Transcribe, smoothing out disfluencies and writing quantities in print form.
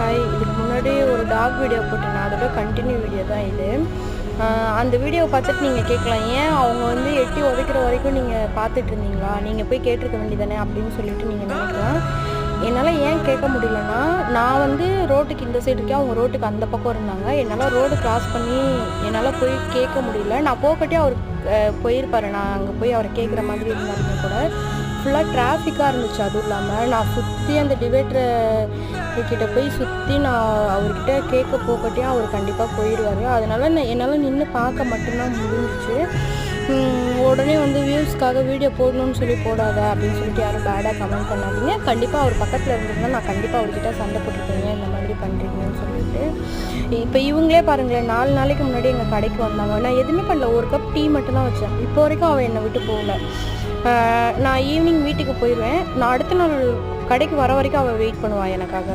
Hi, இதுக்கு முன்னாடி ஒரு டாக் வீடியோ போட்டேன், அதோட கண்டினியூ வீடியோ தான் இது. அந்த வீடியோவை பார்த்துட்டு நீங்கள் கேட்கலாம், ஏன் அவங்க வந்து எட்டி உதைக்கிற வரைக்கும் நீங்கள் பார்த்துட்டு இருந்தீங்களா, நீங்கள் போய் கேட்டிருக்க வேண்டியதானே அப்படின்னு சொல்லிட்டு நீங்கள் நினைக்கலாம். என்னால் ஏன் கேட்க முடியலன்னா, நான் வந்து ரோட்டுக்கு இந்த சைடு இருக்கேன், அவங்க ரோட்டுக்கு அந்த பக்கம் இருந்தாங்க. என்னால் ரோடு கிராஸ் பண்ணி என்னால் போய் கேட்க முடியல. நான் போகட்டே அவர் போயிருப்பார், நான் அங்கே போய் அவரை கேட்குற மாதிரி இருந்தாலுமே கூட ஃபுல்லாக டிராஃபிக்காக இருந்துச்சு. அதுவும் இல்லாமல் நான் சுற்றி அந்த டிவைடரை கிட்ட போய் சுற்றி நான் அவர்கிட்ட கேட்க போகட்டியும் அவர் கண்டிப்பாக போயிடுவார். அதனால் என்னால் நின்று பார்க்க மட்டும்தான் முடிஞ்சிச்சு. உடனே வந்து வியூஸ்க்காக வீடியோ போடணும்னு சொல்லி போடாத அப்படின்னு சொல்லிட்டு யாரும் பேடாக கமெண்ட் பண்ணாதீங்க. கண்டிப்பாக அவர் பக்கத்தில் இருந்திருந்தால் நான் கண்டிப்பாக அவர்கிட்ட சண்டை போட்டுருக்கீங்க, இந்த மாதிரி பண்ணுறீங்கன்னு சொல்லிட்டு. இப்போ இவங்களே பாருங்களேன், 4 நாளைக்கு முன்னாடி எங்கள் கடைக்கு வந்தாங்க. நான் எதுவுமே பண்ணல, ஒரு கப் டீ மட்டும்தான் வச்சேன். இப்போ வரைக்கும் அவள் என்னை விட்டு போகல. நான் ஈவினிங் வீட்டுக்கு போயிடுவேன். நான் அடுத்த நாள் கடைக்கு வர வரைக்கும் அவள் வெயிட் பண்ணுவாள் எனக்காக.